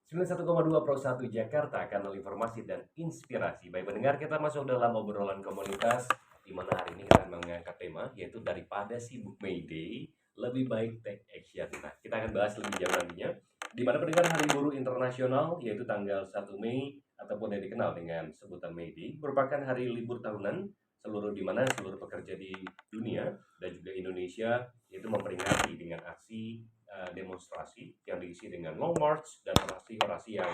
91,2 Pro 1 Jakarta, kanal informasi dan inspirasi. Baik pendengar, kita masuk dalam obrolan komunitas di mana hari ini kita mengangkat tema yaitu daripada sibuk Mayday, lebih baik take action. Nah, kita akan bahas lebih jauh nantinya. Di mana pendengar Hari Buruh Internasional yaitu tanggal 1 Mei ataupun yang dikenal dengan sebutan Mayday merupakan hari libur tahunan di mana seluruh pekerja di dunia dan juga Indonesia itu memperingati dengan aksi demonstrasi yang diisi dengan long march dan orasi-orasi yang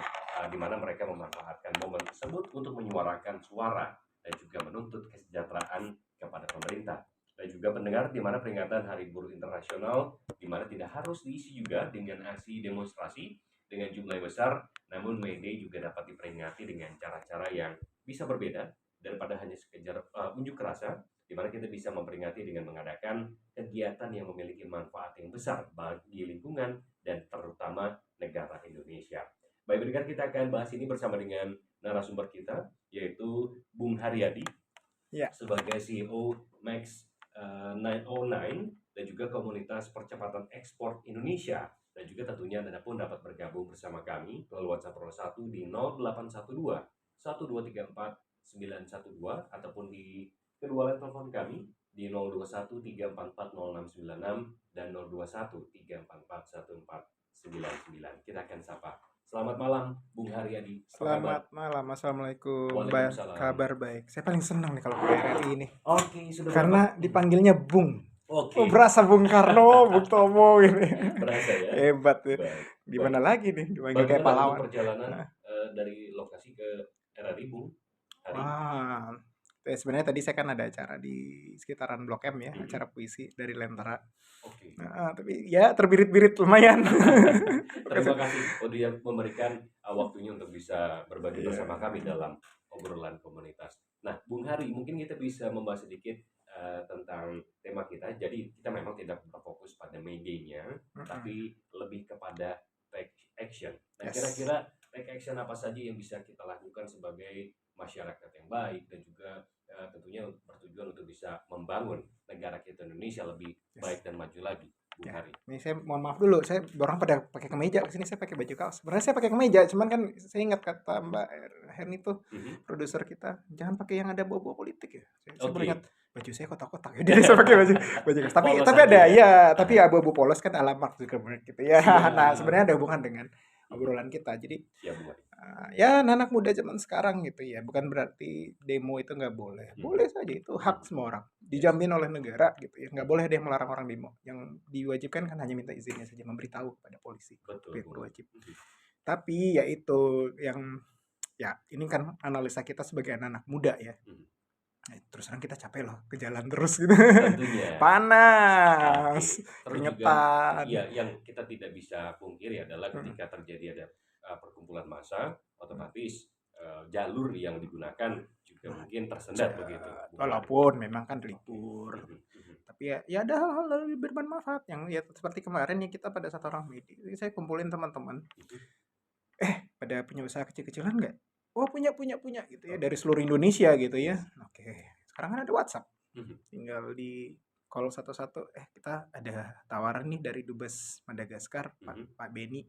di mana mereka memanfaatkan momen tersebut untuk menyuarakan suara dan juga menuntut kesejahteraan kepada pemerintah. Dan juga pendengar di mana peringatan Hari Buruh Internasional di mana tidak harus diisi juga dengan aksi demonstrasi dengan jumlah yang besar, namun May Day juga dapat diperingati dengan cara-cara yang bisa berbeda daripada hanya sekedar unjuk rasa, di mana kita bisa memperingati dengan mengadakan kegiatan yang memiliki manfaat yang besar bagi lingkungan dan terutama negara Indonesia. Baik pendengar, kita akan bahas ini bersama dengan narasumber kita yaitu Bung Haryadi Ya. sebagai CEO Max 909 dan juga komunitas percepatan ekspor Indonesia, dan juga tentunya Anda pun dapat bergabung bersama kami melalui WhatsApp Pro 1 di 0812 1234 912 ataupun di kedua line telepon kami di 0213440696 dan 0213441499. Kita akan sapa. Selamat malam Bung Haryadi. Apa kabar? Selamat malam, Assalamualaikum. Waalaikumsalam. Kabar baik. Saya paling senang nih kalau pakai RRI ini. Oke, sudah berapa? Karena dipanggilnya Bung. Oke. Berasa Bung Karno, Bung Tomo gitu. Berasa ya. Hebat ya. Baik. Gimana lagi nih dipanggil kayak Bagaimana untuk pahlawan. perjalanan dari lokasi ke RRI Bung? Wah, sebenarnya tadi saya kan ada acara di sekitaran Blok M ya, acara puisi dari Lentera. Oke. Tapi ya terbirit-birit lumayan. Terima kasih udah memberikan waktunya untuk bisa berbagi bersama kami dalam obrolan komunitas. Nah, Bung Hari, mungkin kita bisa membahas sedikit tentang tema kita. Jadi kita memang tidak berfokus pada media-nya, tapi lebih kepada take action. Nah, kira-kira take action apa saja yang bisa kita lakukan sebagai masyarakat yang baik dan juga tentunya bertujuan untuk bisa membangun negara kita Indonesia lebih baik dan maju lagi, Bung Hari. Ini saya mohon maaf dulu, saya orang pada pakai kemeja kesini, saya pakai baju kaos. Sebenarnya saya pakai kemeja, cuman kan saya ingat kata Mbak Herni tuh, produser kita, jangan pakai yang ada bau-bau politik ya. Saya beringat baju saya kotak-kotak ya, jadi saya pakai baju kaos. Tapi ada ya, tapi abu-abu polos kan ala Mark Zuckerberg gitu ya. Nah sebenarnya ada hubungan dengan obrolan kita. Jadi ya anak muda zaman sekarang gitu ya, bukan berarti demo itu nggak boleh. Boleh saja, itu hak semua orang, dijamin oleh negara gitu ya. Nggak boleh ada yang melarang orang demo. Yang diwajibkan kan hanya minta izinnya saja, memberitahu kepada polisi. Itu yang berwajib. Tapi ya itu yang ya ini kan analisa kita sebagai anak-anak muda ya. Terus terang kita capek loh ke jalan terus gitu. Panas, keringetan. Iya, yang kita tidak bisa pungkiri adalah ketika terjadi ada perkumpulan massa, otomatis jalur yang digunakan juga mungkin tersendat begitu. Walaupun memang kan libur. Tapi ya ada hal-hal lebih bermanfaat yang ya seperti kemarin ya, kita pada saat orang meeting, saya kumpulin teman-teman. Pada punya usaha kecil-kecilan nggak? Oh punya gitu ya, dari seluruh Indonesia gitu ya. Oke, sekarang kan ada WhatsApp, tinggal di call satu-satu. Kita ada tawaran nih dari Dubes Madagaskar, Pak Beni.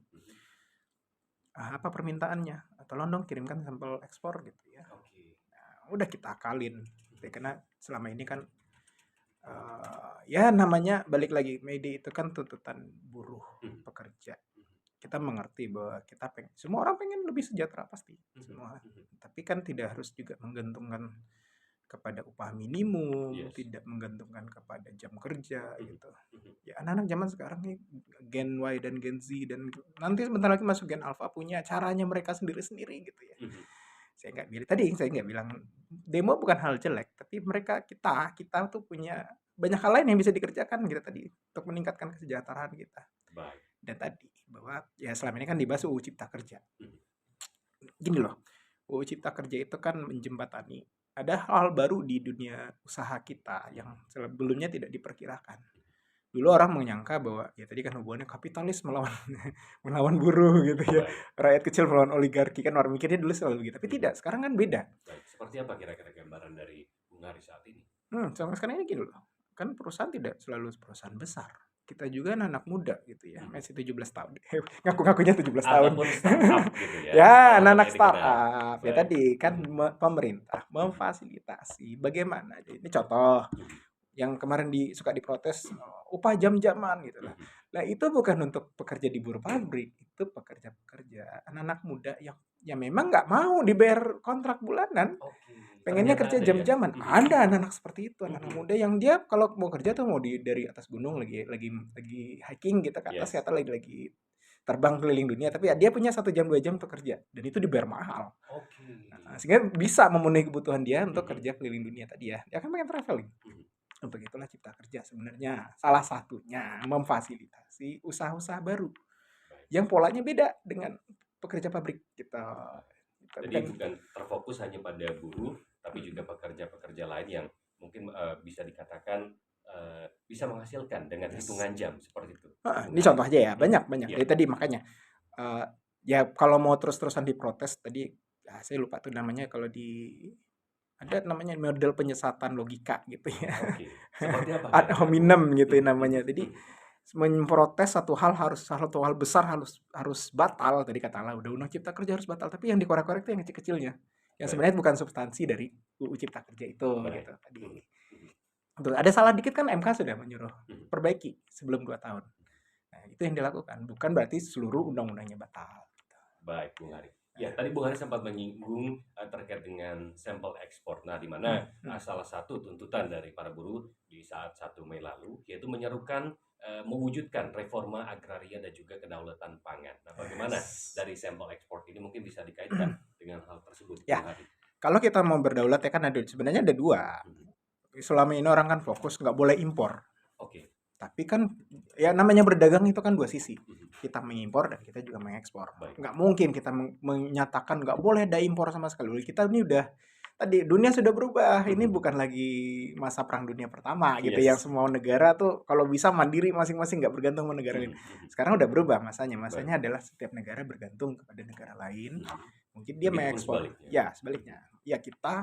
Apa permintaannya? Tolong dong kirimkan sampel ekspor gitu ya. Nah, udah kita akalin, karena selama ini kan ya namanya balik lagi, Mayday itu kan tuntutan buruh pekerja. Kita mengerti bahwa semua orang pengen lebih sejahtera pasti semua, tapi kan tidak harus juga menggantungkan kepada upah minimum, tidak menggantungkan kepada jam kerja gitu. Ya anak-anak zaman sekarang nih, Gen Y dan Gen Z dan nanti sebentar lagi masuk Gen Alpha, punya caranya mereka sendiri-sendiri gitu ya. Saya nggak bilang demo bukan hal jelek, tapi kita tuh punya banyak hal lain yang bisa dikerjakan gitu tadi untuk meningkatkan kesejahteraan kita. Dan tadi bahwa ya selama ini kan dibahas UU Cipta Kerja. Gini loh, UU Cipta Kerja itu kan menjembatani ada hal baru di dunia usaha kita yang sebelumnya tidak diperkirakan. Dulu orang menyangka bahwa ya tadi kan hubungannya kapitalis melawan buruh gitu ya, rakyat kecil melawan oligarki, kan orang mikirnya dulu selalu begitu, tapi tidak, sekarang kan beda. Seperti apa kira-kira gambaran dari Bung Hari saat ini? Sekarang ini gini loh, kan perusahaan tidak selalu perusahaan besar, kita juga anak muda gitu ya, Mhm. masih 17 tahun. Ngaku-ngakunya 17 tahun. Ataupun startup gitu ya, Ya, kalau anak-anak boleh dikenal. startup. Ya Baik. tadi kan Mhm, pemerintah mhm, memfasilitasi bagaimana. Ini contoh mhm, yang kemarin suka diprotes, upah jam-jaman gitu lah. mhm. Nah, itu bukan untuk pekerja di buruh pabrik, itu pekerja-pekerja anak-anak muda yang memang nggak mau dibayar kontrak bulanan. Oke, Pengennya ternyata kerja ada ya? jam-jaman. Mhm, Ada anak-anak seperti itu, anak-anak mhm. muda yang dia kalau mau kerja tuh mau dari atas gunung lagi hiking gitu ke atas ya Yes. atau lagi terbang keliling dunia, tapi ya dia punya 1 jam 2 jam untuk kerja dan itu dibayar mahal. Oke. Nah, sehingga bisa memenuhi kebutuhan dia untuk Mhm, kerja keliling dunia tadi ya. Dia kan pengen traveling. mhm. Untuk itulah Cipta Kerja sebenarnya salah satunya memfasilitasi usaha-usaha baru Baik, yang polanya beda dengan pekerja pabrik gitu. baik. Kita Jadi bukan bukan terfokus hanya pada buruh, tapi juga mm, pekerja-pekerja lain yang mungkin, bisa dikatakan, bisa menghasilkan dengan yes. hitungan jam, seperti itu, Heeh, Bung ini Hari. contoh aja ya, Mhm, banyak-banyak. iya. Dari tadi makanya, eee, ya kalau mau terus-terusan diprotes tadi, saya lupa tuh namanya kalau ada namanya model penyesatan logika gitu ya. Oke, seperti apa Ad kira-kira, Bung Hari? hominem gitu ya Mhm, mhm, namanya. Jadi mhm. memprotes satu hal besar harus batal tadi katakanlah Undang-Undang Cipta Kerja harus batal, tapi yang dikorek-korek itu yang kecil-kecilnya. Yang Baik, sebenarnya bukan substansi dari UU Cipta Kerja itu baik. gitu tadi. Mhm, mhm, Betul, ada salah dikit kan MK sudah menyuruh mhm. perbaiki sebelum 2 tahun. Nah, itu yang dilakukan, bukan berarti seluruh undang-undangnya batal. Baik, Bung Hari. Ya, Nah, tadi Bung Hari sempat menyinggung terkait dengan sampel ekspor. Nah, di mana mhm. salah satu tuntutan dari para buruh di saat 1 Mei lalu yaitu menyerukan mewujudkan reforma agraria dan juga kedaulatan pangan. Nah, bagaimana Yes. dari sampel ekspor ini mungkin bisa dikaitkan dengan hal tersebut, Ya, Bung Hari? kalau kita mau berdaulat ya kan sebenarnya ada 2. Mhm. Selama ini orang kan fokus nggak boleh impor. Oke. Tapi kan ya namanya berdagang itu kan 2 sisi. Mhm. Kita mengimpor dan kita juga mengekspor. Baik. Nggak mungkin kita menyatakan nggak boleh ada impor sama sekali. Kita ini udah tadi dunia sudah berubah. Ini Mhm. bukan lagi masa Perang Dunia Pertama gitu yang Yes. semua negara tuh kalau bisa mandiri masing-masing nggak bergantung sama negara lain. Mhm, mhm. Sekarang udah berubah masanya. Baik. Masanya adalah setiap negara bergantung kepada negara lain. Mhm. Mungkin dia Begitupun mengekspor. sebaliknya. Ya, Mhm. sebaliknya. Ya kita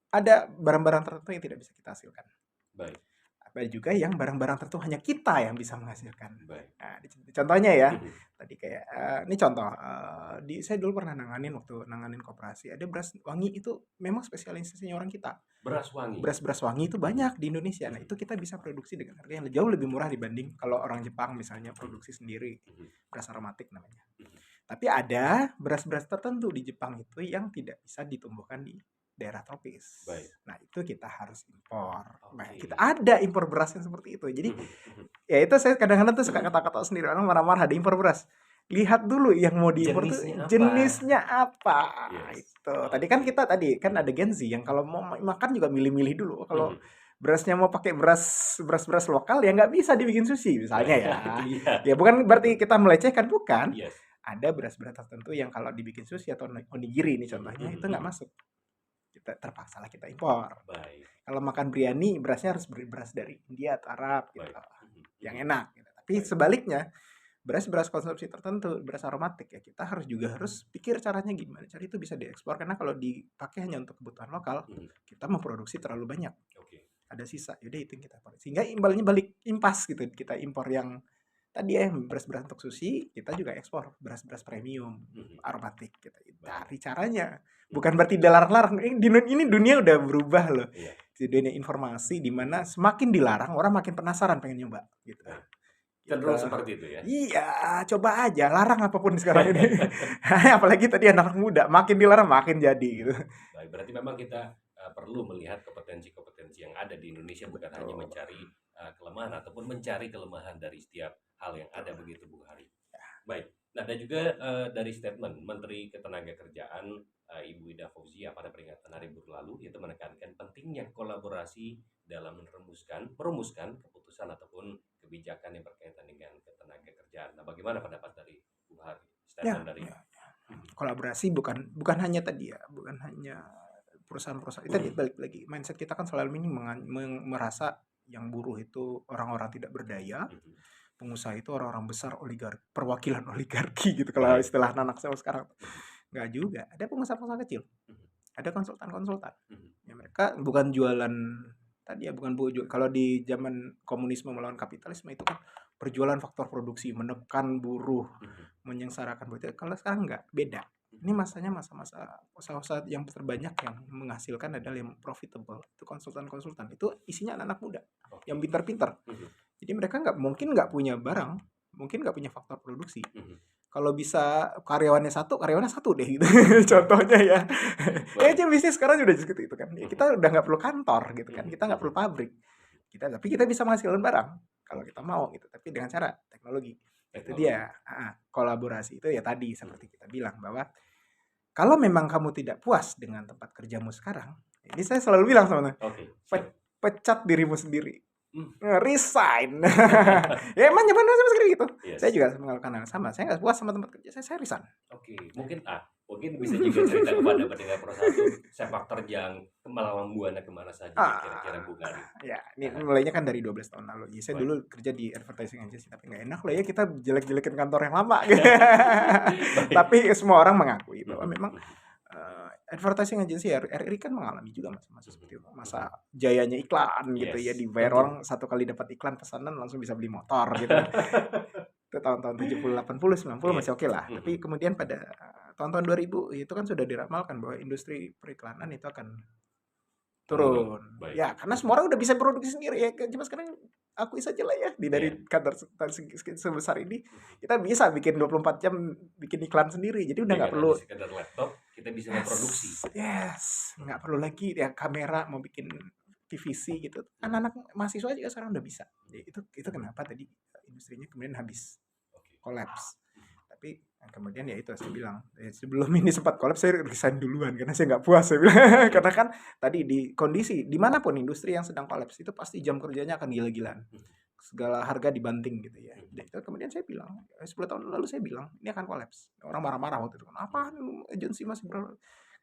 ada barang-barang tertentu yang tidak bisa kita hasilkan. Baik, Ada juga yang barang-barang tertentu hanya kita yang bisa menghasilkan. baik. Nah, contohnya ya, Mhm. tadi kayak ini contoh saya dulu pernah nanganin koperasi, ada beras wangi itu memang spesialisasinya orang kita. Beras wangi. Beras-beras wangi itu Mhm, banyak di Indonesia. Nah, mhm, itu kita bisa produksi dengan harga yang jauh lebih murah dibanding kalau orang Jepang misalnya mhm, produksi sendiri, mhm, beras aromatik namanya. mhm. Tapi ada beras-beras tertentu di Jepang itu yang tidak bisa ditumbuhkan di daerah tropis. Baik. Nah, itu kita harus impor. Nah, kita Oke. ada impor beras yang seperti itu. Jadi, Mhm, mhm. ya itu saya kadang-kadang tuh suka kata-kata sendiri, orang marah-marah ada impor beras. Lihat dulu yang mau diimpor tuh Jenisnya apa? jenisnya apa. Yes. Itu. Oke. Tadi kan Mhm, ada Gen Z yang kalau mau makan juga milih-milih dulu. Kalau mhm. berasnya mau pakai beras lokal ya nggak bisa dibikin sushi misalnya ya. Nah, itu dia. Ya bukan berarti Betul. kita melecehkan, bukan. Yes. Ada beras-beras tertentu yang kalau dibikin sushi atau onigiri ini Mhm, contohnya itu mhm, nggak mhm. masuk. Kita terpaksalah kita impor. Baik, Kalau makan biryani berasnya harus beras dari India atau Arab gitu. baik. Mhm, Yang mhm. enak gitu. Tapi Baik. sebaliknya, beras-beras konsumsi tertentu, beras aromatik ya kita harus pikir caranya gimana. Cara itu bisa diekspor karena kalau dipakai hanya untuk kebutuhan lokal, Mhm. kita memproduksi terlalu banyak. Oke. Ada sisa, yaudah itu yang kita impor. Sehingga imbalnya balik impas gitu. Kita impor yang tadi ya beras-beras untuk sushi, kita juga ekspor beras-beras premium Mhm. aromatik gitu. Baik. Cari caranya. Mhm. Bukan berarti dilarang-larang. Ini dunia udah berubah loh. Iya, Di dunia informasi di mana semakin dilarang orang makin penasaran pengen nyoba gitu. baik. Gitu. Cenderung seperti itu ya? Iya, coba aja larang apapun sekarang ini. Apalagi tadi anak muda, makin dilarang makin jadi gitu. Baik, berarti memang kita, perlu melihat kompetensi-kompetensi yang ada di Indonesia, bukan hanya Betul. mencari, kelemahan ataupun mencari kelemahan dari setiap hal yang ada, Betul. begitu, Bung Hari. Baik. Nah, dan juga, dari statement Menteri Ketenagakerjaan, Ibu Ida Fauzia pada peringatan Hari Buruh lalu, itu menekankan pentingnya kolaborasi dalam merumuskan keputusan ataupun kebijakan yang berkaitan dengan ketenagakerjaan. Nah, bagaimana pendapat dari Bung Hari? Ya, Statement dari ya. mhm, Kolaborasi bukan hanya tadi ya, bukan hanya perusahaan-perusahaan. Itu tadi balik lagi mindset kita kan selalu ini merasa yang buruh itu orang-orang tidak berdaya, mhm. pengusaha itu orang-orang besar perwakilan oligarki gitu kalau Baik. istilah anak saya sekarang. Mhm, Nggak juga, ada pengusaha-pengusaha kecil, mhm, ada konsultan-konsultan. mhm. Ya mereka bukan jualan tadi ya, bukan kalau di zaman komunisme melawan kapitalisme itu kan perjualan faktor produksi, menekan buruh, Mhm. menyengsarakan buruh. Kalau sekarang nggak, beda. Ini masanya masa-masa usaha-usaha yang terbanyak yang menghasilkan adalah yang profitable. Itu konsultan-konsultan. Itu isinya anak-anak muda yang Oke. pintar-pintar. Mhm. Jadi mereka nggak punya barang, mungkin nggak punya faktor produksi. Mhm. Kalau bisa karyawannya satu deh gitu. Contohnya ya. Baik. Kayaknya bisnis sekarang udah seperti itu kan. Ya, Mhm. kita udah nggak perlu kantor gitu kan. Mhm. Kita nggak Mhm. perlu pabrik. Tapi kita bisa menghasilkan barang kalau Oke. kita mau gitu. Tapi dengan cara teknologi. Itu Teknologi. dia. Kolaborasi itu ya tadi Mhm. seperti kita bilang bahwa kalau memang kamu tidak puas dengan tempat kerjamu sekarang, ini saya selalu bilang sama Oke, siap. pecat dirimu sendiri. Mmm. Resign. Ya emang zaman dulu sama sekali gitu. Saya Yes. juga melakukan hal yang sama. Saya nggak puas sama tempat kerja saya resign. Oke, mungkin bisa juga cerita kepada pendengar Pro 1 sepak terjang malam Buana kemana saja nih kira-kira Bung Ari? Ya ini Aha, mulainya kan dari 12 tahun lalu. Jadi saya baik. dulu kerja di advertising agency, tapi nggak enak lah ya kita jelek-jelekin kantor yang lama gitu. Baik. Tapi semua orang mengakui bahwa Mhm. memang Mhm. advertising agency RRI kan mengalami juga masa-masa seperti itu. Mhm. Masa jayanya iklan gitu ya, Yes, dibayar tentu. orang satu kali dapat iklan pesanan langsung bisa beli motor gitu kan. Itu tahun-tahun 70, 80, 90 Iya. masih oke lah. Mhm. Tapi kemudian pada tahun-tahun 2000 itu kan sudah diramalkan bahwa industri periklanan itu akan Menurun. turun. Baik. Ya, karena semua orang udah bisa produksi sendiri ya. Cuma sekarang akui saja lah ya, dari Iya. kantor sebesar ini Mhm. kita bisa bikin 24 jam bikin iklan sendiri. Jadi udah nggak Dengan perlu hanya sekedar laptop kita bisa memproduksi. yes, nggak perlu lagi ya kamera mau bikin PVC gitu. Anak-anak mahasiswa juga sekarang udah bisa. Ya, itu kenapa tadi industrinya kemudian habis Oke. kolaps. Tapi kemudian ya itu saya bilang sebelum ini sempat kolaps saya resign duluan karena saya nggak puas saya bilang. Karena kan tadi di kondisi dimanapun industri yang sedang kolaps itu pasti jam kerjanya akan gila-gilaan, segala harga dibanting gitu ya. Dan itu kemudian saya bilang 10 tahun lalu saya bilang ini akan kolaps. Orang marah-marah waktu itu, kenapa agensi masih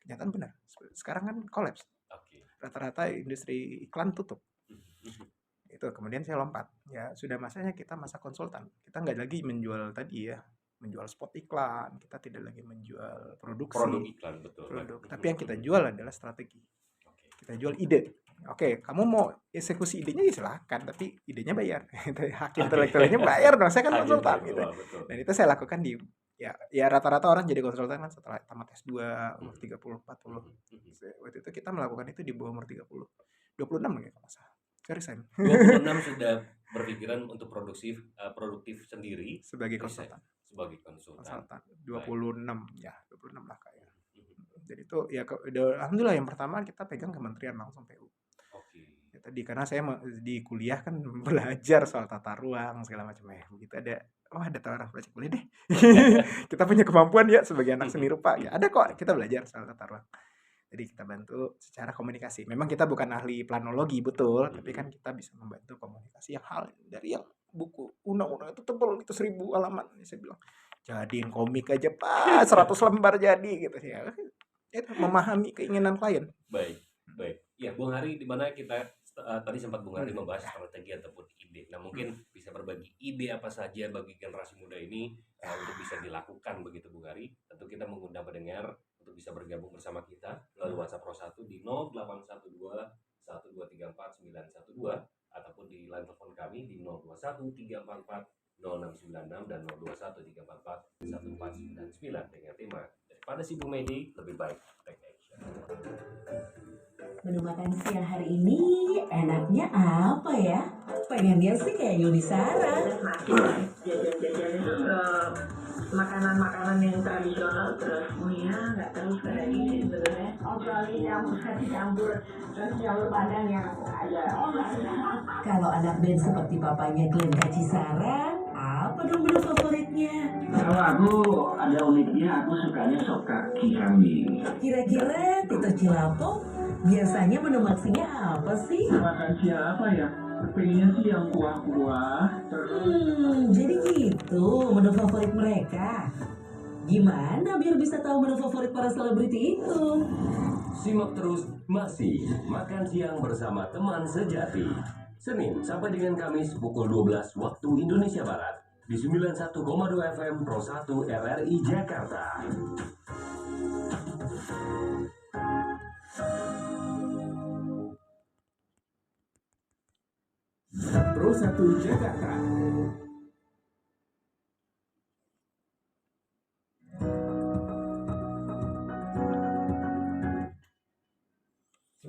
kenyataan benar sekarang kan kolaps, Oke. rata-rata industri iklan tutup. Mhm. Itu kemudian saya lompat ya, sudah masanya kita masa konsultan, kita nggak lagi menjual tadi ya, menjual spot iklan, kita tidak lagi menjual Produk produksi iklan, betul. produk, Baik. tapi yang kita jual adalah strategi, Oke. kita jual ide. Oke, kamu mau eksekusi idenya ya silahkan, tapi idenya bayar. Hak intelektualnya bayar dong, saya kan Hak konsultan gitu. intelektual, betul. Dan itu saya lakukan di ya rata-rata orang jadi konsultan kan setelah tamat S2 umur 30 40. Waktu itu kita melakukan itu di bawah umur 30. 26 ya kalau nggak salah. Saya resign 26 sudah berpikiran untuk produktif sendiri sebagai resign konsultan. sebagai konsultan. 26 ya, 26 lah kayaknya. Mhm. Jadi itu ya alhamdulillah yang pertama kita pegang kementerian langsung PU. Oke. Ya, tadi karena saya di kuliah kan belajar soal tata ruang segala macam ya. Begitu ada ada tawaran proyek boleh deh. Kita punya kemampuan ya sebagai anak seni rupa ya. Ada kok kita belajar soal tata ruang. Jadi kita bantu secara komunikasi. Memang kita bukan ahli planologi betul, tapi kan kita bisa membantu komunikasi yang hal dari yang buku undang-undang itu tebal itu 1000 halaman. Saya bilang jadiin komik aja Pak, 100 lembar jadi gitu ya. Itu memahami keinginan klien. Baik. Ya, Bung Hari, di mana kita tadi sempat Bung Hari membahas strategi ataupun ide. Nah, mungkin bisa berbagi ide apa saja bagi generasi muda ini untuk bisa dilakukan begitu Bung Hari. Tentu kita mengundang pendengar untuk bisa bergabung bersama kita melalui WhatsApp Pro 1 di 0812 1234 912 ataupun di line telepon kami di 021 344 0696 dan 021 344 1499 dengan tema daripada sibuk media lebih baik take action. Menu makan siang hari ini enaknya apa ya? Pengennya sih kayak Yuni Sarah. Jajan-jajan itu makanan-makanan yang tradisional terus punya nggak terus pada ini sebenarnya. Kecuali yang dicampur terus jalur padang yang ada. Kalau anak band seperti papanya Glenn Kaci Sarah, apa dong menu favoritnya? Kalau aku ada uniknya, aku sukanya sop kaki kambing. Kira-kira Tito Cilapo biasanya menu maksinya apa sih? Makan siapa ya? Pengennya sih yang kuah-kuah. Jadi gitu menu favorit mereka. Gimana biar bisa tahu menu favorit para selebriti itu? Simak terus Masih Makan Siang bersama teman sejati. Senin sampai dengan Kamis pukul 12 waktu Indonesia Barat di 91,2 FM Pro 1 RRI Jakarta. Pro 1 Jakarta.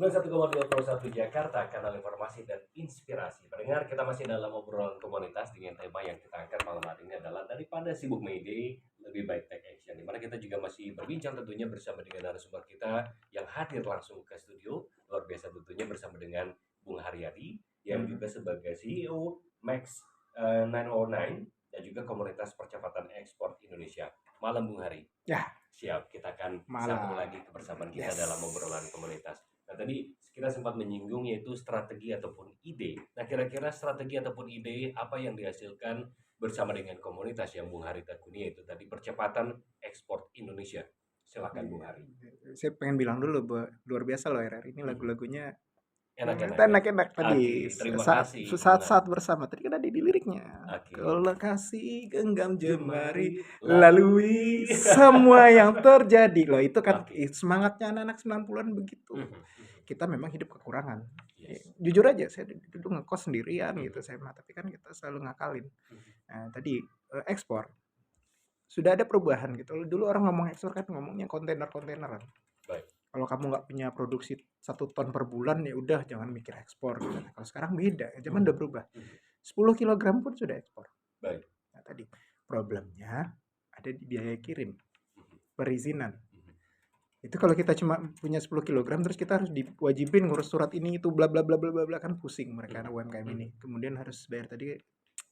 91,21 Jakarta, kanal informasi dan inspirasi. Pendengar, kita masih dalam obrolan komunitas dengan tema yang kita angkat malam hari ini adalah daripada sibuk Mayday, lebih baik take action. Dimana kita juga masih berbincang tentunya bersama dengan narasumber kita yang hadir langsung ke studio. Luar biasa tentunya bersama dengan Bung Haryadi yang juga sebagai CEO Max 909 dan juga komunitas percepatan ekspor Indonesia. Malam Bung Hari. Ya. Siap, kita akan Malam. sambung lagi kebersamaan kita dalam obrolan komunitas. Nah, tadi kita sempat menyinggung yaitu strategi ataupun ide. Nah, kira-kira strategi ataupun ide apa yang dihasilkan bersama dengan komunitas yang Bung Hari tekuni, yaitu tadi percepatan ekspor Indonesia. Silakan Bung Hari. Saya pengen bilang dulu, luar biasa loh RR ini lagu-lagunya Enak-enak. enak tadi. Oke, terima kasih. Saat bersama tadi kan ada di liriknya. Oke. Kalau kasih genggam jemari lalui semua yang terjadi loh, itu kan semangatnya anak-anak 90-an begitu. Kita memang hidup kekurangan. Yes. Jujur aja saya dulu ngekos sendirian gitu saya mah, tapi kan kita selalu ngakalin. Nah, tadi ekspor sudah ada perubahan gitu. Dulu orang ngomong ekspor kan ngomongnya kontainer-kontaineran. Baik. Kalau kamu nggak punya produksi 1 ton per bulan ya udah jangan mikir ekspor gitu. Kalau sekarang beda, zaman udah berubah. 10 kilogram pun sudah ekspor. Baik. Nah, tadi problemnya ada di biaya kirim, perizinan. Itu kalau kita cuma punya 10 kilogram terus kita harus diwajibin ngurus surat ini itu bla bla bla bla bla kan pusing mereka anak UMKM ini. Kemudian harus bayar tadi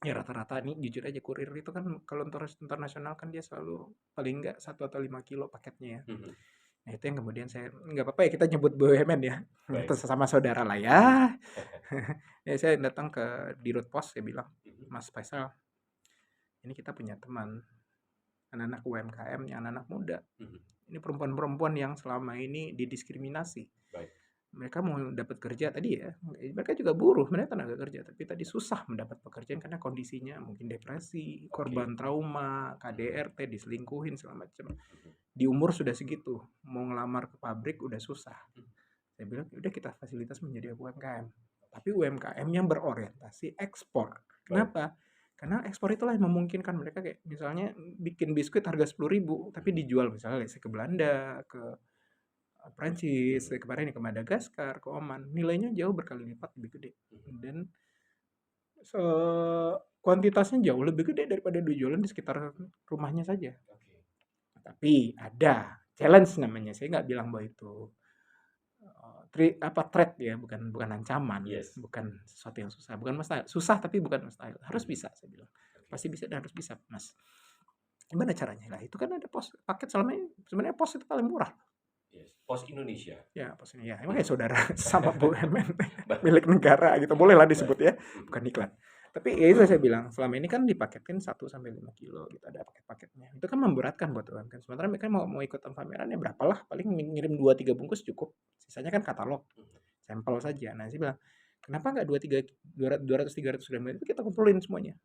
ya rata-rata nih jujur aja kurir itu kan kalau untuk internasional kan dia selalu paling enggak 1 atau 5 kilo paketnya ya. Nah itu yang kemudian saya nggak apa-apa ya kita nyebut BUMN ya. Itu sesama saudara lah ya. Ya saya datang ke Dirut Pos saya bilang, Mas Faisal, ini kita punya teman anak-anak UMKM yang anak-anak muda. Ini perempuan-perempuan yang selama ini didiskriminasi. Baik. Mereka mau dapat kerja tadi ya, mereka juga buruh, mereka tenaga kerja, tapi tadi susah mendapat pekerjaan karena kondisinya mungkin depresi, korban trauma, KDRT, diselingkuhin segala macam. Di umur sudah segitu, mau ngelamar ke pabrik udah susah. Saya bilang, udah kita fasilitas menjadi UMKM. Tapi UMKM yang berorientasi ekspor. Kenapa? Karena ekspor itulah yang memungkinkan mereka kayak misalnya bikin biskuit harga 10.000 tapi dijual misalnya ke Belanda, ke Prancis, kemarin ke Madagaskar, ke Oman, nilainya jauh berkali lipat lebih gede. Dan kuantitasnya jauh lebih gede daripada dijualan di sekitar rumahnya saja. Tapi ada challenge namanya. Saya nggak bilang bahwa itu threat ya, bukan ancaman, bukan sesuatu yang susah, bukan mustahil. Susah tapi bukan mustahil. Harus bisa saya bilang. Pasti bisa dan harus bisa, Mas. Gimana caranya? Lah itu kan ada pos paket selama ini sebenarnya pos itu paling murah. Pos Indonesia. Ya, pos ini ya. Emang kayak saudara sama BUMN milik negara gitu. Bolehlah disebut ya, bukan iklan. Tapi ya itu saya bilang, selama ini kan dipaketkan 1 sampai 5 kilo gitu, ada paket-paketnya. Itu kan memberatkan buat UMKM. Sementara mereka mau ikutan pamerannya berapalah, paling ngirim 2-3 bungkus cukup. Sisanya kan katalog, sampel saja. Nah, saya bilang, kenapa nggak 200-300 gram itu kita kumpulin semuanya.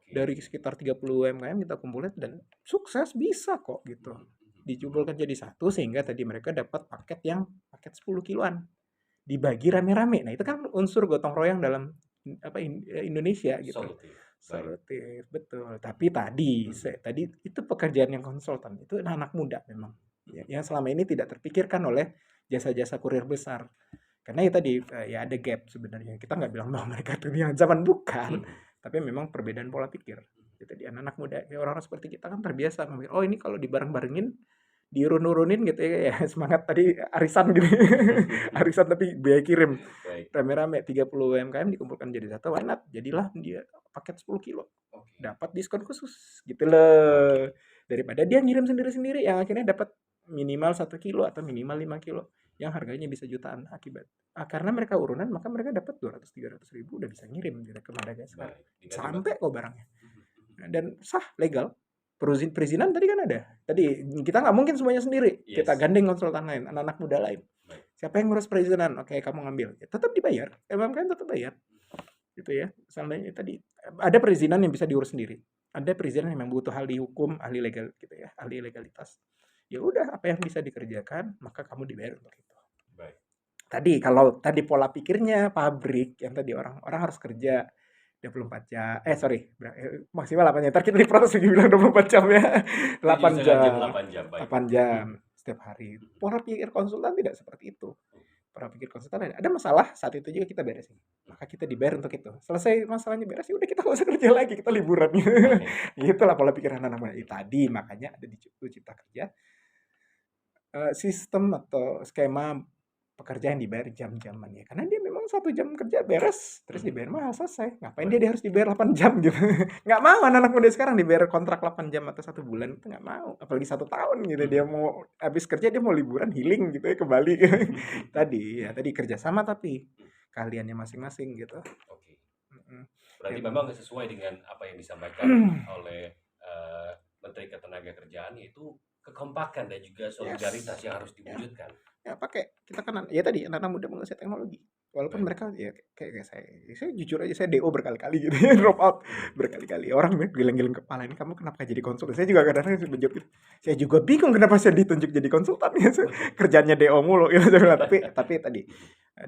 Dari sekitar 30 UMKM kita kumpulin dan sukses bisa kok gitu. Dicumpulkan jadi satu sehingga tadi mereka dapat paket 10 kiloan. Dibagi rame-rame. Nah, itu kan unsur gotong royong dalam Indonesia gitu. Solutif, betul. Tapi tadi itu pekerjaan yang konsultan itu anak muda memang ya, yang selama ini tidak terpikirkan oleh jasa-jasa kurir besar. Karena ya tadi ya ada gap sebenarnya. Kita nggak bilang bahwa mereka itu yang zaman bukan, tapi memang perbedaan pola pikir. Jadi anak-anak muda, ya orang-orang seperti kita kan terbiasa ngomong, oh ini kalau dibareng-barengin diurun-urunin gitu ya, semangat tadi arisan gitu. Arisan tapi biaya kirim. Rame-rame 30 UMKM dikumpulkan jadi satu, why not? Jadilah dia paket 10 kilo. Dapat diskon khusus gitu loh. Daripada dia ngirim sendiri-sendiri yang akhirnya dapat minimal 1 kilo atau minimal 5 kilo yang harganya bisa jutaan akibat. Karena mereka urunan maka mereka dapat 200-300 ribu udah bisa ngirim ke Madagaskar. Sampai kok barangnya. Dan sah, legal. Perizinan tadi kan ada. Tadi kita nggak mungkin semuanya sendiri. Kita gandeng konsultan lain, anak-anak muda lain. Siapa yang ngurus perizinan? Oke, kamu ngambil. Ya, tetap dibayar. UMKM tetap bayar. Gitu ya. Misalnya tadi ada perizinan yang bisa diurus sendiri. Ada perizinan yang memang butuh ahli hukum, ahli legal gitu ya, ahli legalitas. Ya udah, apa yang bisa dikerjakan, maka kamu dibayar untuk itu. Tadi kalau tadi pola pikirnya pabrik yang tadi orang harus kerja 24 jam, maksimal 8 jam. Ntar kita diprotes lagi bilang 24 jam ya. 8 jam setiap hari. Pola pikir konsultan tidak seperti itu. pernah pikir konsultan ada masalah saat itu juga kita beresin, maka kita dibayar untuk itu. Selesai masalahnya beres, ya udah kita nggak usah kerja lagi, kita liburan. Itulah pola pikir anak-anak muda. Tadi makanya ada di Cipta Kerja sistem atau skema pekerja yang dibayar jam-jaman ya, karena dia memang 1 jam kerja beres terus dibayar mahal, selesai. Ngapain dia harus dibayar 8 jam gitu. Nggak mau anak-anak muda sekarang dibayar kontrak 8 jam atau 1 bulan, itu nggak mau, apalagi 1 tahun gitu. Dia mau habis kerja, dia mau liburan healing gitu ya ke Bali. Tadi kerjasama tapi keahliannya masing-masing gitu. Oke. Mm-mm. Berarti Ya. memang sesuai dengan apa yang disampaikan oleh Menteri Ketenagakerjaan, yaitu kekompakan dan juga solidaritas yang harus diwujudkan. Ya pakai, kita kan ya tadi anak-anak muda menguasai teknologi, walaupun Baik. mereka ya kayak saya jujur aja, saya DO berkali-kali gitu ya, drop out berkali-kali. Orang geleng-geleng kepala, ini kamu kenapa jadi konsultan? Saya juga kadang-kadang menjawab gitu, saya juga bingung kenapa saya ditunjuk jadi konsultan ya. Kerjanya DO mulu gitu. Tapi tadi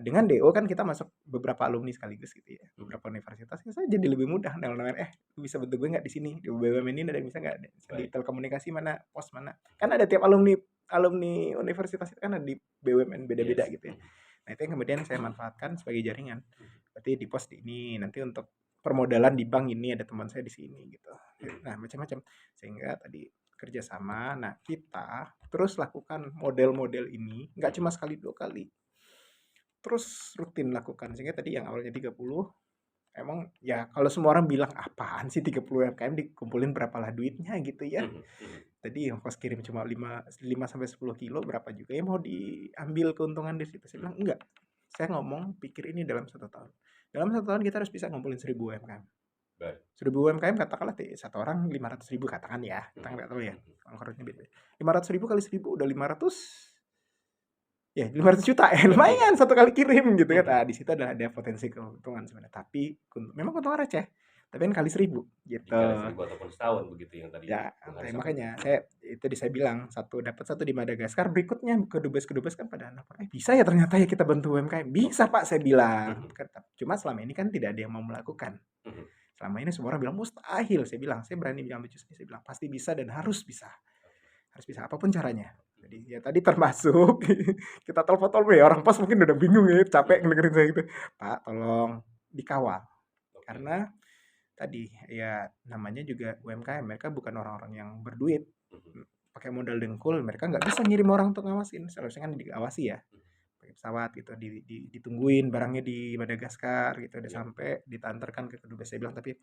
dengan DO kan kita masuk beberapa alumni sekaligus gitu ya, beberapa universitas ya, saya jadi lebih mudah nawarin, lu bisa bantu gue nggak di sini di BUMN ini, ada yang bisa nggak, di Baik. telekomunikasi mana, pos mana, kan ada tiap alumni universitas itu kan ada di BUMN beda-beda Yes. gitu ya. Nah itu yang kemudian saya manfaatkan sebagai jaringan. Berarti di pos di ini, nanti untuk permodalan di bank ini ada teman saya di sini gitu. Nah macam-macam, sehingga tadi kerjasama. Nah kita terus lakukan model-model ini, nggak cuma sekali 2 kali, terus rutin lakukan, sehingga tadi yang awalnya 30, emang ya kalau semua orang bilang apaan sih 30 UMKM dikumpulin berapalah duitnya gitu ya. Tadi ongkos kirim cuma 5 sampai 10 kilo, berapa juga yang mau diambil keuntungan dari situ. Saya bilang enggak. Saya ngomong pikir ini dalam 1 tahun. Dalam 1 tahun kita harus bisa ngumpulin 1000 UMKM. Baik. 1000 UMKM katakanlah satu orang 500.000 katakan ya. Kita nggak tahu ya. Ongkosnya beda. 500.000 kali 1000 udah 500. Ya 500 juta ya, lumayan 1 kali kirim gitu kan. Nah, di situ ada potensi keuntungan sebenarnya. Tapi memang keuntungan receh. Tapi kan kali 1000 gitu. Dikali 1000 ataupun setahun begitu yang tadi. Ya, Bung Haris makanya sampaikan. saya bilang dapat satu di Madagaskar, berikutnya ke dubes kan pada anak, bisa ya ternyata ya kita bantu UMKM. Bisa Pak, saya bilang. Cuma selama ini kan tidak ada yang mau melakukan. Selama ini semua orang bilang mustahil. Saya bilang, saya berani bilang lucu sendiri, saya bilang pasti bisa dan harus bisa. Harus bisa apapun caranya. Jadi ya tadi termasuk kita telepon ya, orang pos mungkin udah bingung ya, capek ngedengerin saya gitu. Pak, tolong dikawal. Karena tadi ya namanya juga UMKM, mereka bukan orang-orang yang berduit, pakai modal dengkul, mereka nggak bisa ngirim orang untuk ngawasin, seharusnya kan diawasi ya, pakai pesawat gitu, ditungguin barangnya di Madagaskar gitu, udah sampai ditantarkan ke dubes. Saya bilang, tapi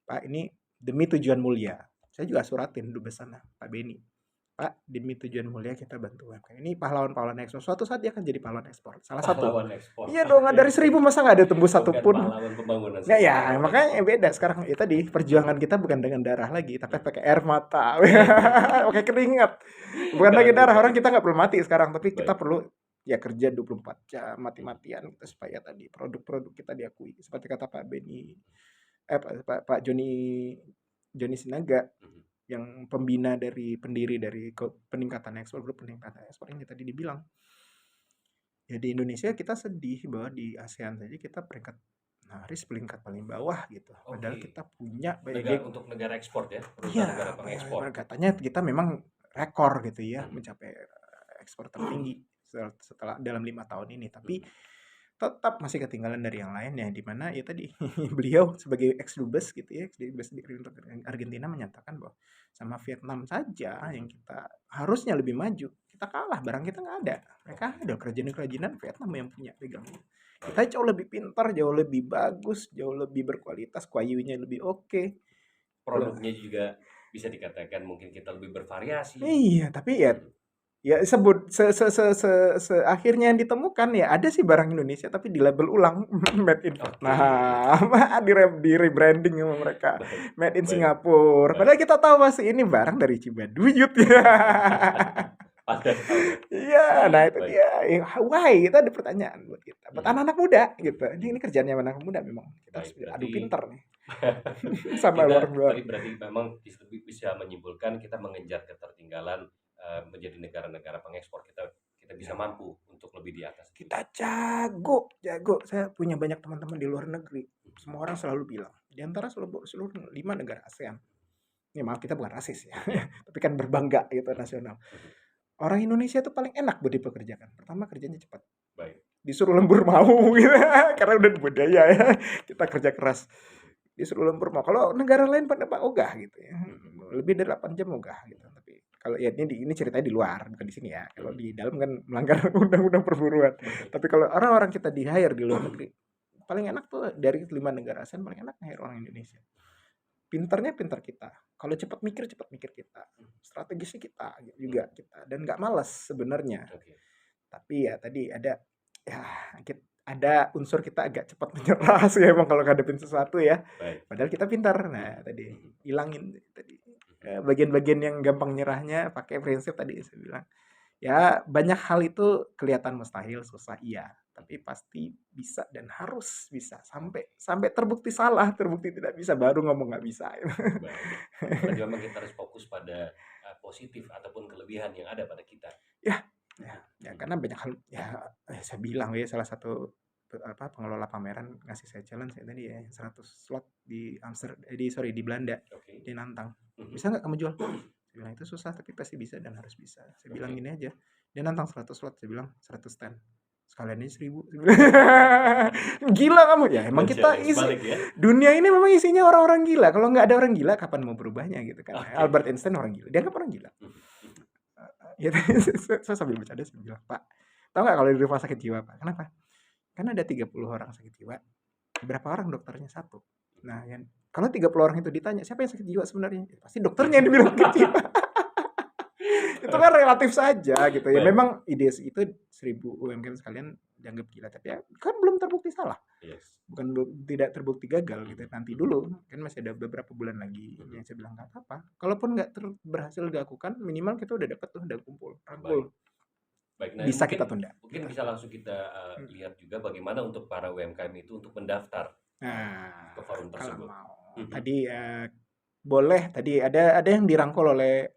Pak ini demi tujuan mulia, saya juga suratin dubes sana, Pak Beni, Pak demi tujuan mulia kita bantu UMKM. Ini pahlawan-pahlawan ekspor, suatu saat dia akan jadi pahlawan ekspor, salah satu. Pahlawan ekspor. Iya dong, dari 1000 masa nggak ada tembus Bukan satupun. pahlawan pembangunan. Nggak ya, makanya beda sekarang. Ya tadi perjuangan kita bukan dengan darah lagi, tapi pakai air mata, pakai keringat. Bukan lagi darah, orang kita nggak perlu mati sekarang, tapi kita perlu ya kerja 24 jam mati-matian kita supaya tadi produk-produk kita diakui. Seperti kata Pak Beni, Pak Joni Sinaga, yang pendiri dari peningkatan ekspor, grup peningkatan ekspor ini tadi dibilang, ya di Indonesia kita sedih bahwa di ASEAN saja kita peringkat nyaris peringkat paling bawah gitu. Padahal kita punya untuk negara ekspor ya, iya, negara pengekspor. Katanya kita memang rekor gitu ya, mencapai ekspor tertinggi setelah dalam 5 tahun ini. Tapi tetap masih ketinggalan dari yang lain ya, di mana ya tadi beliau sebagai ex-dubes gitu ya, ex-dubes di Argentina menyatakan bahwa sama Vietnam saja yang kita harusnya lebih maju, kita kalah, barang kita nggak ada. Mereka ada kerajinan Vietnam yang punya pegang. Kita jauh lebih pintar, jauh lebih bagus, jauh lebih berkualitas, kualitasnya lebih oke. Produknya juga bisa dikatakan mungkin kita lebih bervariasi. Iya, tapi ya akhirnya yang ditemukan ya ada sih barang Indonesia tapi di label ulang made in Vietnam, di rebranding sama mereka, made in Singapura. Padahal kita tahu pasti ini barang dari Cibaduyut ya. Iya, nah itu dia. Why? Itu ada pertanyaan buat kita, buat anak-anak muda gitu. Ini kerjanya anak muda memang. Kita harus adu pintar nih. Sama luar. Berarti memang bisa menyimpulkan kita mengejar ketertinggalan menjadi negara-negara pengekspor, kita bisa mampu untuk lebih di atas. Kita jago. Saya punya banyak teman-teman di luar negeri. Semua orang selalu bilang, di antara seluruh 5 negara ASEAN. Ya maaf, kita bukan rasis ya, tapi kan berbangga gitu nasional. Orang Indonesia itu paling enak buat dipekerjakan. Pertama, kerjanya cepat. Baik. disuruh lembur mau gitu. Karena udah budaya ya, kita kerja keras. Disuruh lembur mau. Kalau negara lain pada ogah gitu ya. Lebih dari 8 jam ogah gitu. Tapi kalau ya ini ceritanya di luar, bukan di sini ya. Kalau di dalam kan melanggar undang-undang perburuan. Tapi kalau orang-orang kita di hire di luar negeri, paling enak tuh dari 5 negara ASEAN paling enak hire orang Indonesia. Pinternya pinter kita. Kalau cepat mikir kita. Strategisnya kita juga kita. Dan nggak malas sebenarnya. Oke. Tapi ya tadi ada unsur kita agak cepat menyerah sih emang kalau ngadepin sesuatu ya. Baik. Padahal kita pintar. Nah, tadi hilangin tadi bagian-bagian yang gampang nyerahnya pakai prinsip tadi saya bilang. Ya, banyak hal itu kelihatan mustahil, susah iya, tapi pasti bisa dan harus bisa sampai terbukti salah, terbukti tidak bisa baru ngomong nggak bisa. Baik. Berarti memang kita harus fokus pada positif ataupun kelebihan yang ada pada kita. Ya, karena banyak hal ya saya bilang ya salah satu pengelola pameran ngasih saya challenge ya tadi ya 100 slot di di Belanda. Oke. Dia nantang. Bisa nggak kamu jual? Saya bilang itu susah tapi pasti bisa dan harus bisa. Saya bilang gini aja. Dia nantang 100 slot, saya bilang 100 stand. Sekalian aja 1000. Gila kamu ya. Emang kita ya? Dunia ini memang isinya orang-orang gila. Kalau nggak ada orang gila kapan mau berubahnya gitu kan. Okay. Albert Einstein orang gila. Dia kan orang gila. Ya, saya sambil bercanda saya bilang, Pak, tahu nggak kalau di rumah sakit jiwa Pak? Kenapa? Karena ada 30 orang sakit jiwa. Berapa orang dokternya? 1. Nah, kalau 30 orang itu ditanya, siapa yang sakit jiwa sebenarnya? Ya, pasti dokternya yang dibilang sakit jiwa. Itu kan relatif saja gitu ya. Memang ide itu 1000 UMKM sekalian dianggap gila, tapi ya kan belum terbukti salah. Yes. Bukan tidak terbukti gagal gitu. Nanti dulu kan masih ada beberapa bulan lagi yang saya bilang nggak apa-apa. Kalaupun nggak berhasil dilakukan, minimal kita udah dapat tuh, udah kumpul. Baik, nah bisa mungkin, kita tunda. Mungkin bisa langsung kita lihat juga bagaimana untuk para UMKM itu untuk mendaftar ke forum tersebut. Kalau mau. Tadi boleh. Tadi ada yang dirangkul oleh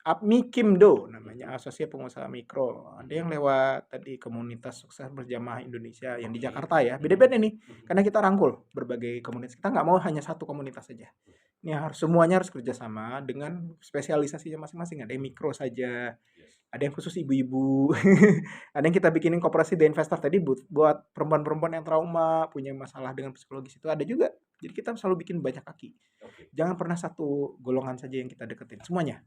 APMIKIMDO namanya, Asosiasi Pengusaha Mikro. Ada yang lewat tadi Komunitas Sukses Berjamaah Indonesia yang di Jakarta ya. Beda-beda nih. Karena kita rangkul berbagai komunitas. Kita nggak mau hanya satu komunitas saja. Ini semuanya harus kerjasama dengan spesialisasinya masing-masing. Ada yang mikro saja, ada yang khusus ibu-ibu, ada yang kita bikinin koperasi The Investor tadi buat perempuan-perempuan yang trauma, punya masalah dengan psikologis itu ada juga. Jadi kita selalu bikin banyak kaki. Jangan pernah satu golongan saja yang kita deketin, semuanya.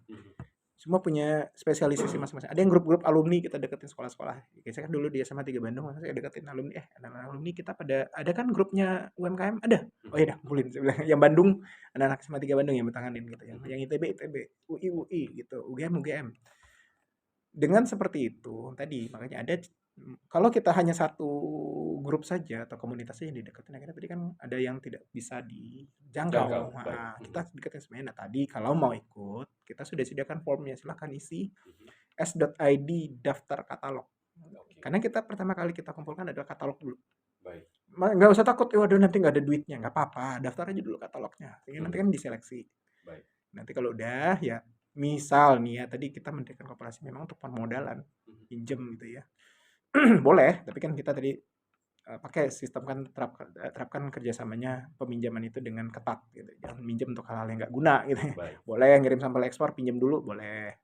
Semua punya spesialisasi masing-masing. Ada yang grup-grup alumni kita deketin sekolah-sekolah. Saya kan dulu di SMA 3 Bandung, saya deketin alumni. Anak-anak alumni kita ada kan grupnya UMKM? Ada. Oh iya dah, kumpulin. Yang Bandung, anak-anak SMA 3 Bandung yang bertanganin gitu. Yang ITB, UI gitu, UGM. Dengan seperti itu, tadi makanya ada, kalau kita hanya satu grup saja atau komunitas saja yang dideketin, akhirnya tadi kan ada yang tidak bisa dijangkau. Nah, kita deketin semuanya. Nah, tadi kalau mau ikut, kita sudah sediakan formnya, silahkan isi s.id daftar katalog. Karena kita pertama kali kita kumpulkan adalah katalog dulu. Baik. Nggak usah takut, waduh nanti nggak ada duitnya, nggak apa-apa, daftar aja dulu katalognya. Nanti kan diseleksi. Baik. Nanti kalau udah ya, misal nih ya, tadi kita mendirikan koperasi memang untuk permodalan, pinjem gitu ya. Boleh, tapi kan kita tadi pakai sistem kan terapkan kerjasamanya peminjaman itu dengan ketat gitu. Jangan minjem untuk hal-hal yang nggak guna gitu. Boleh ngirim sampel ekspor, pinjam dulu, boleh.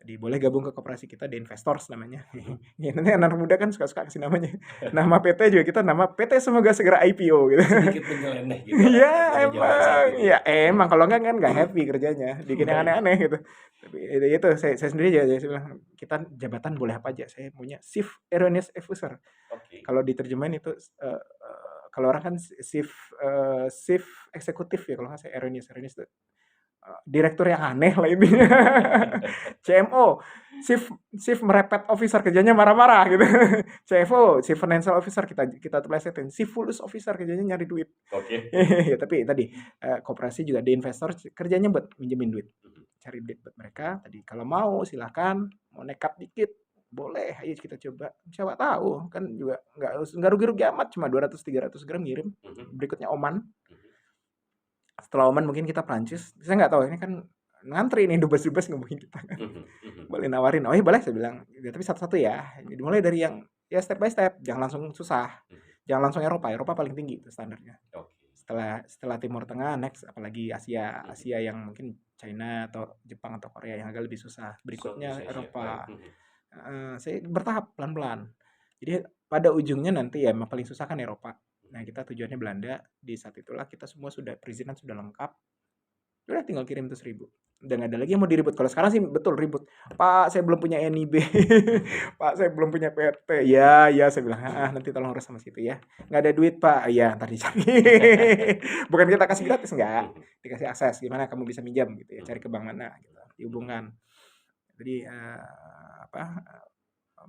Tadi boleh gabung ke koperasi kita, The Investors namanya. Ya, nanti anak muda kan suka-suka kasih namanya. Nama PT juga kita nama PT semoga segera IPO gitu. Sedikit menyeleneh gitu. Ya emang, emang kalau enggak kan nggak happy kerjanya, bikin yang aneh-aneh gitu. Tapi itu saya sendiri aja saya bilang, kita jabatan boleh apa aja. Saya punya Chief Erroneous Officer. Kalau diterjemahin itu kalau orang kan chief eksekutif ya, kalau nggak saya erroneous itu direktur yang aneh lah intinya. CMO, chief merepet officer, kerjanya marah-marah gitu. CFO, chief financial officer, kita plesetin. Chief fulus officer, kerjanya nyari duit. Ya, tapi tadi koperasi juga The Investor, kerjanya buat minjemin duit, cari duit buat mereka. Tadi kalau mau silakan, mau nekat dikit boleh, ayo kita coba. Siapa tahu kan juga nggak rugi-rugi amat, cuma 200-300 gram ngirim. Berikutnya Oman. Setelah Oman mungkin kita Prancis. Saya nggak tahu, ini kan ngantri nih, dubes-dubes ngomongin kita kan. Boleh nawarin, oh iya boleh, saya bilang. Ya, tapi satu-satu ya. Mulai dari yang ya step by step, jangan langsung susah. Jangan langsung Eropa paling tinggi itu standarnya. Setelah Timur Tengah, next apalagi Asia yang mungkin China atau Jepang atau Korea yang agak lebih susah. Berikutnya Eropa. Saya bertahap pelan-pelan. Jadi pada ujungnya nanti ya, emang paling susah kan Eropa. Nah, kita tujuannya Belanda. Di saat itulah kita semua sudah perizinan sudah lengkap. Udah tinggal kirim tuh 1.000. Udah nggak ada lagi yang mau diribut. Kalau sekarang sih betul ribut. Pak, saya belum punya NIB. Pak, saya belum punya PT. Ya, saya bilang, nanti tolong urus sama situ ya. Nggak ada duit, Pak. Iya, ntar dicari. Bukan kita kasih gratis, nggak. Dikasih akses. Gimana kamu bisa minjam gitu ya. Cari ke bank mana gitu. Dihubungkan. Jadi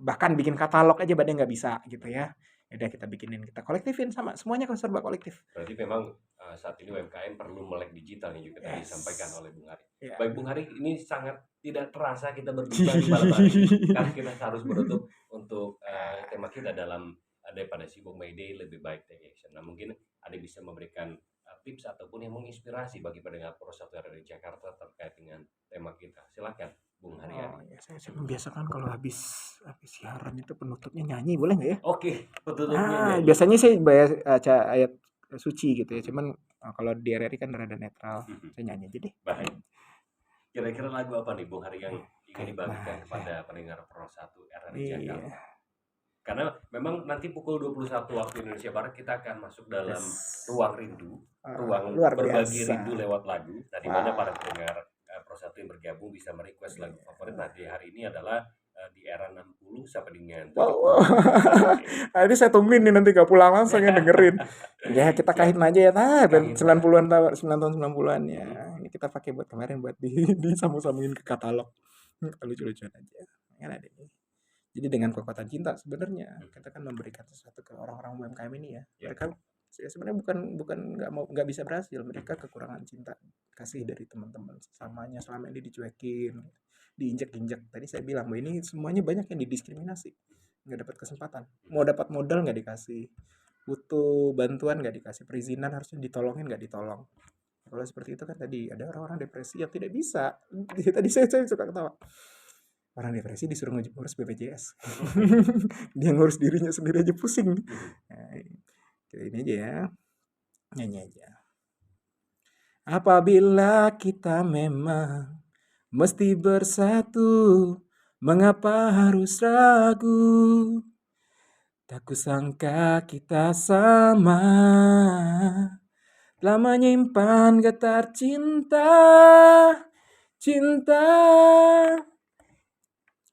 bahkan bikin katalog aja Bade nggak bisa gitu ya. Udah kita bikinin, kita kolektifin sama semuanya kan serba kolektif. Berarti memang saat ini UMKM perlu melek digital yang juga tadi Yes. disampaikan oleh Bung Hari. Ya. Baik Bung Hari, ini sangat tidak terasa kita berbincang di malam hari ini, karena kita harus menutup untuk tema kita dalam daripada sibuk May Day lebih baik take action. Nah mungkin ada bisa memberikan tips ataupun yang menginspirasi bagi pendengar Pro 1 RRI Jakarta terkait dengan tema kita. Silakan Bung Haryadi. Ya, saya membiasakan kalau habis siaran itu penutupnya nyanyi, boleh nggak ya? Oke, petutupnya. Biasanya saya baca ayat suci gitu ya. Cuman kalau di RRI kan rada netral, saya nyanyi aja deh. Baik. Kira-kira lagu apa nih Bung Hari yang ingin dibagikan kepada pendengar Pro 1 RRI Jakarta? Karena memang nanti pukul 21 waktu Indonesia Barat kita akan masuk dalam ruang rindu, ruang luar berbagi biasa. rindu lewat lagu. Nah, di mana para pendengar Pro 1 yang bergabung bisa merequest lagu favorit. Nah, di hari ini adalah di era 60 sampai dengan 70. Ini saya tungguin nih nanti gak pulang langsung ya dengerin. Ya kita kaitin aja ya, 90-an tahun 90-an ya. Ini kita pakai buat kemarin buat disambung-sambungin ke katalog. Lucu-lucuan aja. Kan ada nih. Jadi dengan kekuatan cinta sebenarnya kita kan memberikan sesuatu ke orang-orang UMKM ini ya. Mereka sebenarnya bukan nggak bisa berhasil. Mereka kekurangan cinta kasih dari teman-teman sesamanya, selama ini dicuekin, diinjek-injek. Tadi saya bilang bahwa ini semuanya banyak yang didiskriminasi, nggak dapat kesempatan. Mau dapat modal nggak dikasih, butuh bantuan nggak dikasih, perizinan harusnya ditolongin nggak ditolong. Kalau seperti itu kan tadi ada orang-orang depresi yang tidak bisa. Tadi saya suka ketawa. Orang depresi disuruh ngurus BPJS. Dia ngurus dirinya sendiri aja pusing. Nah, ini aja ya. Nyanyi aja. Apabila kita memang mesti bersatu, mengapa harus ragu? Tak kusangka kita sama, telah menyimpan getar cinta.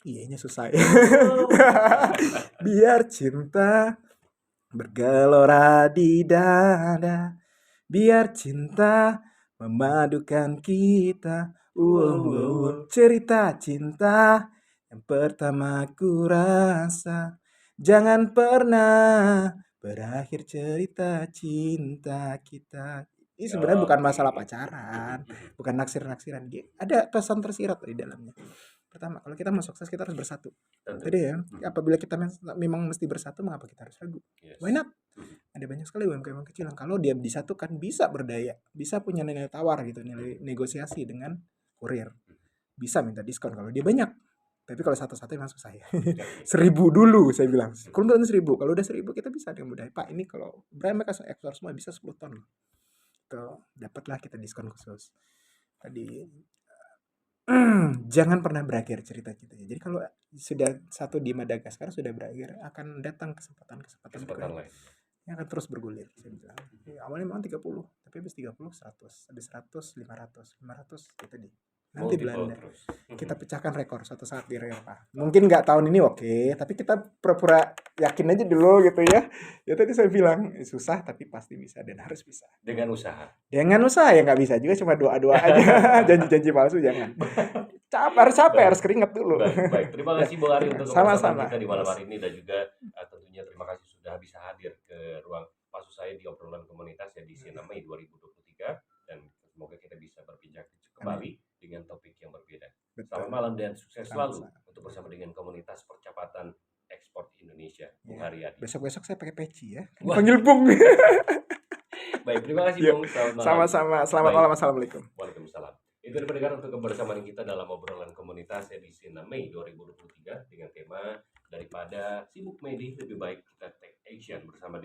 Iyanya susah ya. Biar cinta bergelora di dada, biar cinta memadukan kita. Cerita cinta yang pertama ku rasa, jangan pernah berakhir cerita cinta kita. Ini sebenarnya bukan masalah pacaran, bukan naksir-naksiran. Ada pesan tersirat di dalamnya. Pertama, kalau kita mau sukses kita harus bersatu. Jadi ya, apabila kita memang mesti bersatu, mengapa kita harus ragu? Why not? Ada banyak sekali UMKM kecil yang kalau dia disatukan bisa berdaya, bisa punya nilai tawar gitu, nilai negosiasi dengan kurir, bisa minta diskon kalau dia banyak. Tapi kalau satu-satu memang susah ya. 1.000 dulu saya bilang. Kalau belum 1.000, kalau udah 1.000 kita bisa dengan mudah. Pak, ini kalau brand mereka ekspor semua bisa 10 ton. Tuh, dapatlah kita diskon khusus. Tadi jangan pernah berakhir cerita kita. Jadi kalau sudah satu di Madagaskar sudah berakhir, akan datang kesempatan lain yang akan terus bergulir. Saya bilang. Awalnya memang 30, tapi habis 30 100, habis 100 500 itu di. Nanti Belanda kita pecahkan rekor suatu saat di Eropa. Mungkin nggak tahun ini oke, tapi kita pura-pura yakin aja dulu gitu ya. Ya tadi saya bilang susah tapi pasti bisa dan harus bisa. Dengan usaha Ya nggak bisa juga cuma doa-doa aja. Janji-janji palsu jangan. Harus capek, harus keringet dulu. Baik. Terima kasih Bung Ari untuk sama-sama kita di malam hari ini, dan juga tentunya terima kasih sudah bisa hadir ke ruang maksud saya di obrolan komunitas ya di Siena May 2023, dan semoga kita bisa berbincang kembali dengan topik yang berbeda. Selamat malam dan sukses selalu untuk bersama dengan komunitas percepatan ekspor Indonesia, Bung Haryadi. Besok-besok saya pakai peci ya. Panggil Bung. Baik, terima kasih Bung. Selamat malam. Sama-sama. Selamat malam. Assalamualaikum. Waalaikumsalam. Itu pendengar untuk kebersamaan kita dalam obrolan komunitas edisi 6 Mei 2023 dengan tema daripada sibuk May Day lebih baik kita take action bersama